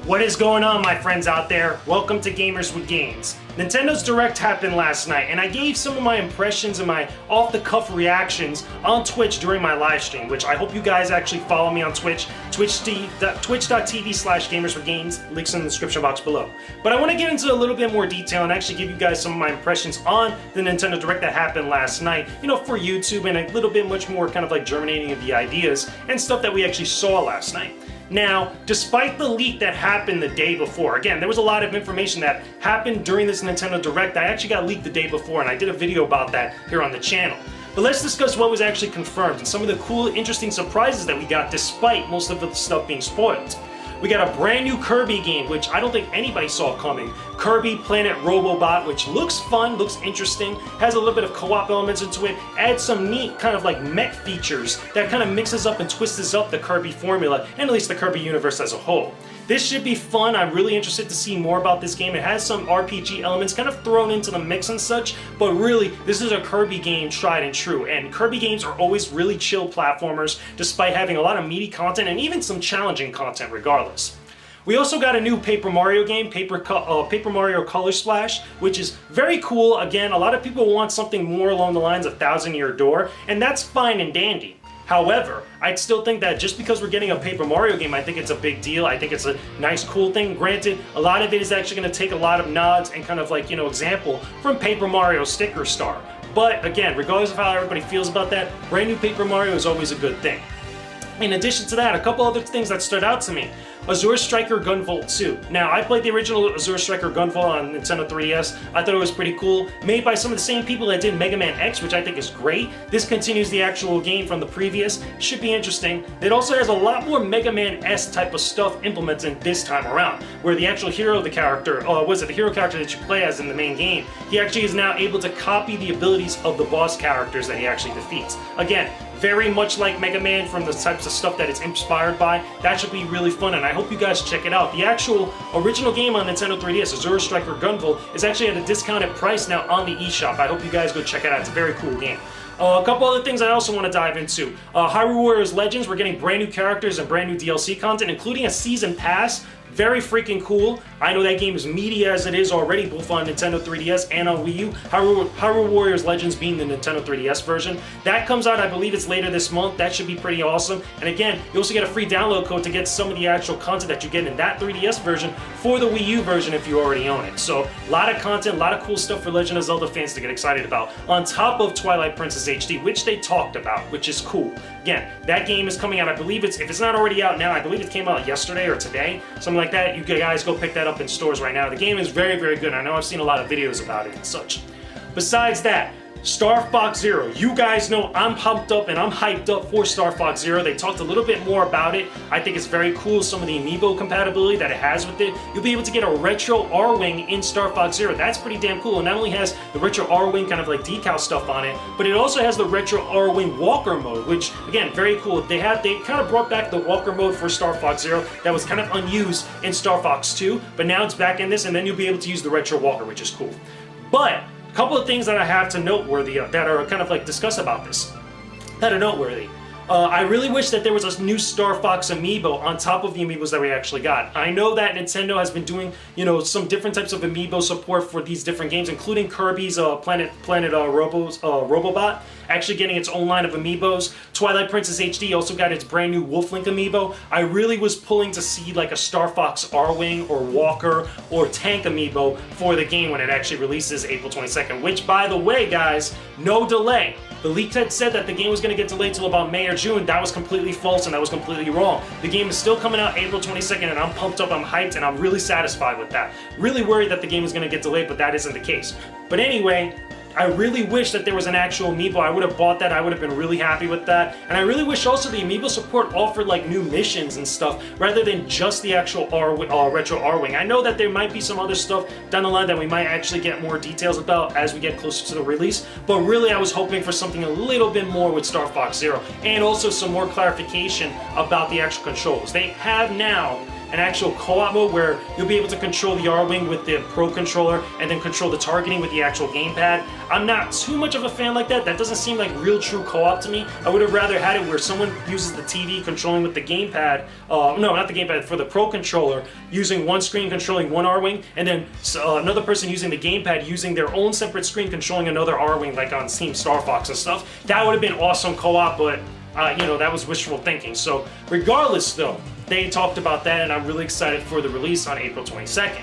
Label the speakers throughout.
Speaker 1: What is going on, my friends out there? Welcome to Gamers with Games. Nintendo's Direct happened last night, and I gave some of my impressions and my off-the-cuff reactions on Twitch during my live stream, which I hope you guys actually follow me on Twitch, twitch.tv/gamerswithgames, links in the description box below. But I want to get into a little bit more detail and actually give you guys some of my impressions on the Nintendo Direct that happened last night, for YouTube, and a little bit much more kind of like germinating of the ideas and stuff that we actually saw last night. Now, despite the leak that happened the day before, again, there was a lot of information that happened during this Nintendo Direct that actually got leaked the day before, and I did a video about that here on the channel. But let's discuss what was actually confirmed and some of the cool, interesting surprises that we got despite most of the stuff being spoiled. We got a brand new Kirby game, which I don't think anybody saw coming. Kirby Planet Robobot, which looks fun, looks interesting, has a little bit of co-op elements into it, adds some neat kind of like mech features that kind of mixes up and twists up the Kirby formula, and at least the Kirby universe as a whole. This should be fun. I'm really interested to see more about this game. It has some RPG elements kind of thrown into the mix and such, but really, this is a Kirby game tried and true, and Kirby games are always really chill platformers, despite having a lot of meaty content and even some challenging content regardless. We also got a new Paper Mario game, Paper Mario Color Splash, which is very cool. Again, a lot of people want something more along the lines of Thousand Year Door, and that's fine and dandy. However, I'd still think that just because we're getting a Paper Mario game, I think it's a big deal. I think it's a nice, cool thing. Granted, a lot of it is actually going to take a lot of nods and kind of like, example from Paper Mario Sticker Star. But again, regardless of how everybody feels about that, brand new Paper Mario is always a good thing. In addition to that, a couple other things that stood out to me. Azure Striker Gunvolt 2. Now, I played the original Azure Striker Gunvolt on Nintendo 3DS. I thought it was pretty cool. Made by some of the same people that did Mega Man X, which I think is great. This continues the actual game from the previous. Should be interesting. It also has a lot more Mega Man-esque type of stuff implemented this time around, where the actual hero of the character, the hero character that you play as in the main game, he actually is now able to copy the abilities of the boss characters that he actually defeats. Again, very much like Mega Man from the types of stuff that it's inspired by. That should be really fun, and I hope you guys check it out. The actual original game on Nintendo 3DS, Azure Striker Gunvolt, is actually at a discounted price now on the eShop. I hope you guys go check it out. It's a very cool game. A couple other things I also want to dive into. Hyrule Warriors Legends, we're getting brand new characters and brand new DLC content, including a season pass. Very freaking cool. I know that game is meaty as it is already, both on Nintendo 3DS and on Wii U. Hyrule Warriors Legends being the Nintendo 3DS version. That comes out, I believe it's later this month. That should be pretty awesome. And again, you also get a free download code to get some of the actual content that you get in that 3DS version for the Wii U version if you already own it. So, a lot of content, a lot of cool stuff for Legend of Zelda fans to get excited about. On top of Twilight Princess HD, which they talked about, which is cool. Again, that game is coming out, I believe if it's not already out now, I believe it came out yesterday or today, something like that. You guys go pick that up in stores right now. The game is very, very good. I know I've seen a lot of videos about it and such. Besides that, Star Fox Zero. You guys know I'm pumped up and I'm hyped up for Star Fox Zero. They talked a little bit more about it. I think it's very cool, some of the amiibo compatibility that it has with it. You'll be able to get a retro R-Wing in Star Fox Zero. That's pretty damn cool. It not only has the retro R-Wing kind of like decal stuff on it, but it also has the retro R-Wing Walker mode, which again, very cool. They kind of brought back the Walker mode for Star Fox Zero that was kind of unused in Star Fox 2, but now it's back in this, and then you'll be able to use the retro Walker, which is cool. But a couple of things that I have to noteworthy that are kind of like discuss about this that are noteworthy. I really wish that there was a new Star Fox amiibo on top of the amiibos that we actually got. I know that Nintendo has been doing, some different types of amiibo support for these different games, including Kirby's Planet Robobot, actually getting its own line of amiibos. Twilight Princess HD also got its brand new Wolf Link amiibo. I really was pulling to see like a Star Fox R-Wing or Walker or Tank amiibo for the game when it actually releases April 22nd, which, by the way, guys, no delay. The leak had said that the game was going to get delayed till about May or June. That was completely false and that was completely wrong. The game is still coming out April 22nd, and I'm pumped up, I'm hyped, and I'm really satisfied with that. Really worried that the game was going to get delayed, but that isn't the case. But anyway, I really wish that there was an actual amiibo. I would have bought that. I would have been really happy with that. And I really wish also the amiibo support offered like new missions and stuff rather than just the actual retro R-Wing. I know that there might be some other stuff down the line that we might actually get more details about as we get closer to the release. But really, I was hoping for something a little bit more with Star Fox Zero, and also some more clarification about the actual controls. They have now an actual co-op mode where you'll be able to control the R-Wing with the Pro Controller and then control the targeting with the actual gamepad. I'm not too much of a fan like that. That doesn't seem like real true co-op to me. I would have rather had it where someone uses the TV controlling with the gamepad, no, not the gamepad, for the Pro Controller, using one screen controlling one R-Wing, and then another person using the gamepad using their own separate screen controlling another R-Wing, like on Team Star Fox and stuff. That would have been awesome co-op, but you know, that was wishful thinking. So regardless though, they talked about that, and I'm really excited for the release on April 22nd.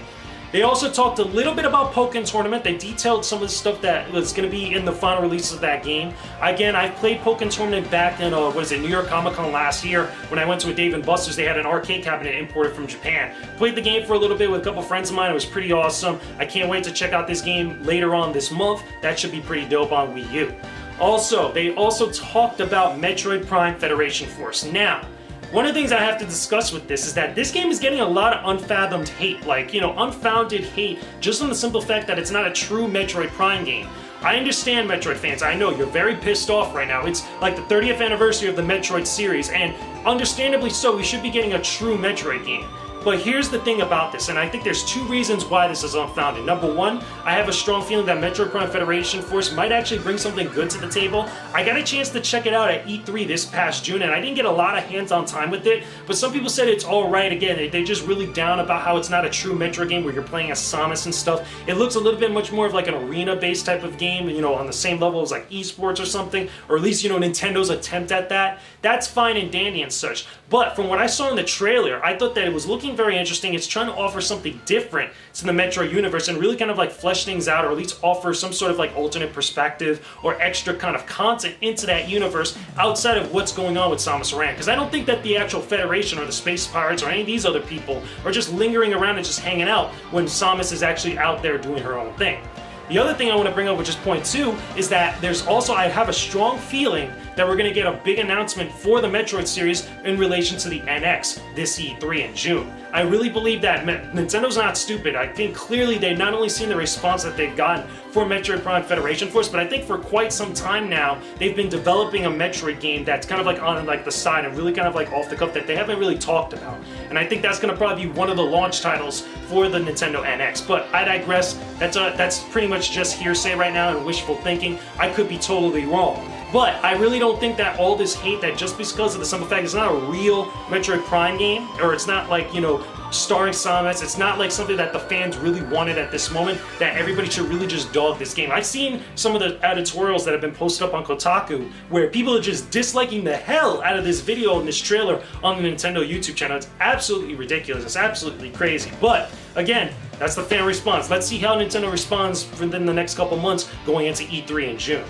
Speaker 1: They also talked a little bit about Pokken Tournament. They detailed some of the stuff that was going to be in the final release of that game. Again, I've played Pokken Tournament back in, New York Comic Con last year when I went to a Dave & Buster's. They had an arcade cabinet imported from Japan. Played the game for a little bit with a couple friends of mine. It was pretty awesome. I can't wait to check out this game later on this month. That should be pretty dope on Wii U. Also, they also talked about Metroid Prime Federation Force. Now, one of the things I have to discuss with this is that this game is getting a lot of unfathomed hate, like, you know, unfounded hate, just on the simple fact that it's not a true Metroid Prime game. I understand, Metroid fans, I know you're very pissed off right now. It's like the 30th anniversary of the Metroid series, and understandably so, we should be getting a true Metroid game. But here's the thing about this, and I think there's two reasons why this is unfounded. Number one, I have a strong feeling that Metroid Prime Federation Force might actually bring something good to the table. I got a chance to check it out at E3 this past June, and I didn't get a lot of hands-on time with it, but some people said it's alright. Again, they're just really down about how it's not a true Metroid game where you're playing as Samus and stuff. It looks a little bit much more of like an arena-based type of game, you know, on the same level as like esports or something, or at least, you know, Nintendo's attempt at that. That's fine and dandy and such. But from what I saw in the trailer, I thought that it was looking very interesting. It's trying to offer something different to the Metroid universe and really kind of like flesh things out, or at least offer some sort of like alternate perspective or extra kind of content into that universe outside of what's going on with Samus Aran. Because I don't think that the actual Federation or the Space Pirates or any of these other people are just lingering around and just hanging out when Samus is actually out there doing her own thing. The other thing I want to bring up, which is point two, is that there's also, I have a strong feeling that we're going to get a big announcement for the Metroid series in relation to the NX this E3 in June. I really believe that Nintendo's not stupid. I think clearly they've not only seen the response that they've gotten for Metroid Prime Federation Force, but I think for quite some time now, they've been developing a Metroid game that's kind of like on like the side and really kind of like off the cuff that they haven't really talked about. And I think that's going to probably be one of the launch titles for the Nintendo NX. But I digress. That's pretty much just hearsay right now and wishful thinking. I could be totally wrong. But I really don't think that all this hate, that just because of the simple fact it's not a real Metroid Prime game, or it's not like, you know, starring Samus, it's not like something that the fans really wanted at this moment, that everybody should really just dog this game. I've seen some of the editorials that have been posted up on Kotaku where people are just disliking the hell out of this video and this trailer on the Nintendo YouTube channel. It's absolutely ridiculous. It's absolutely crazy. But again, that's the fan response. Let's see how Nintendo responds within the next couple months going into E3 in June.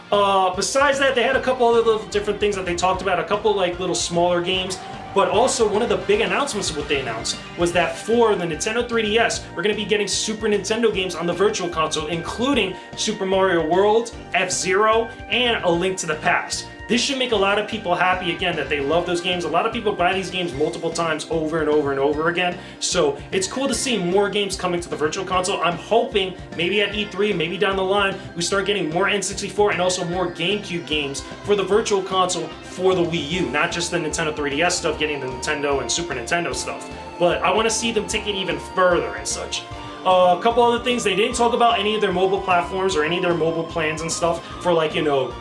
Speaker 1: Besides that, they had a couple other little different things that they talked about, a couple like little smaller games, but also one of the big announcements of what they announced was that for the Nintendo 3DS, we're going to be getting Super Nintendo games on the Virtual Console, including Super Mario World, F-Zero, and A Link to the Past. This should make a lot of people happy, again, that they love those games. A lot of people buy these games multiple times over and over and over again. So it's cool to see more games coming to the Virtual Console. I'm hoping maybe at E3, maybe down the line, we start getting more N64 and also more GameCube games for the Virtual Console for the Wii U. Not just the Nintendo 3DS stuff, getting the Nintendo and Super Nintendo stuff. But I want to see them take it even further and such. A couple other things, they didn't talk about any of their mobile platforms or any of their mobile plans and stuff for, like, you know,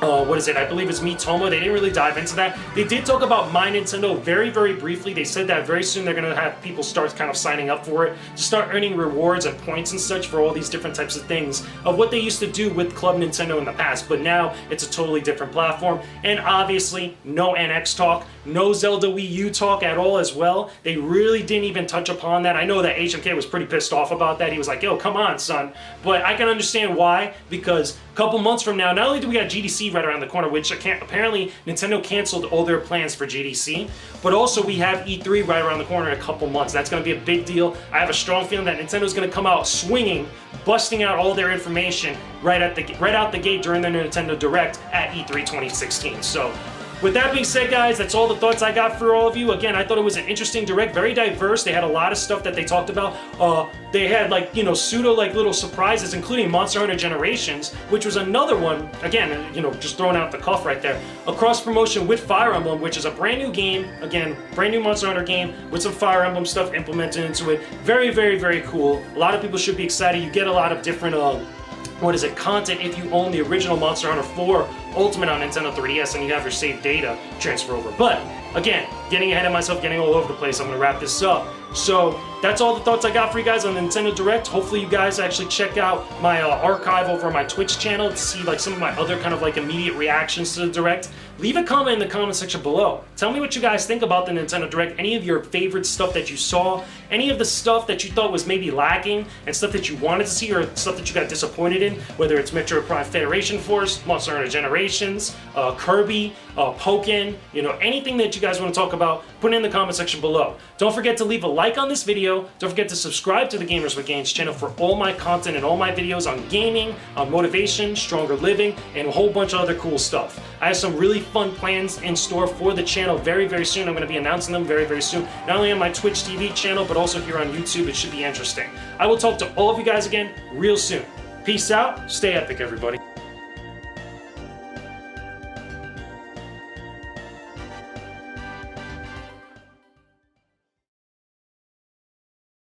Speaker 1: what is it? I believe it's Miitomo. They didn't really dive into that. They did talk about My Nintendo very, very briefly. They said that very soon they're going to have people start kind of signing up for it to start earning rewards and points and such for all these different types of things of what they used to do with Club Nintendo in the past. But now it's a totally different platform. And obviously, no NX talk, no Zelda Wii U talk at all as well. They really didn't even touch upon that. I know that HMK was pretty pissed off about that. He was like, yo, come on, son. But I can understand why, because a couple months from now, not only do we got GDC right around the corner, which apparently Nintendo canceled all their plans for GDC, but also we have E3 right around the corner in a couple months. That's going to be a big deal. I have a strong feeling that Nintendo's going to come out swinging, busting out all their information right out the gate during the Nintendo Direct at E3 2016. So with that being said, guys, that's all the thoughts I got for all of you. Again, I thought it was an interesting direct, very diverse. They had a lot of stuff that they talked about. They had like, you know, pseudo like little surprises, including Monster Hunter Generations, which was another one, again, you know, just throwing out the cuff right there. A cross promotion with Fire Emblem, which is a brand new game, again, brand new Monster Hunter game with some Fire Emblem stuff implemented into it. Very, very, very cool. A lot of people should be excited. You get a lot of different, content if you own the original Monster Hunter 4 Ultimate on Nintendo 3DS and you have your saved data transfer over. But again, getting ahead of myself, getting all over the place, I'm gonna wrap this up. So that's all the thoughts I got for you guys on the Nintendo Direct. Hopefully you guys actually check out my archive over on my Twitch channel to see like some of my other kind of like immediate reactions to the Direct. Leave a comment in the comment section below. Tell me what you guys think about the Nintendo Direct, any of your favorite stuff that you saw, any of the stuff that you thought was maybe lacking, and stuff that you wanted to see or stuff that you got disappointed in, whether it's Metroid Prime Federation Force, Monster Hunter Generations, Kirby, Pokken, you know, anything that you guys want to talk about, put it in the comment section below. Don't forget to leave a like on this video. Don't forget to subscribe to the Gamers with Gains channel for all my content and all my videos on gaming, on motivation, stronger living, and a whole bunch of other cool stuff. I have some really fun plans in store for the channel very, very soon. I'm going to be announcing them very, very soon. Not only on my Twitch TV channel, but also here on YouTube. It should be interesting. I will talk to all of you guys again real soon. Peace out. Stay epic, everybody.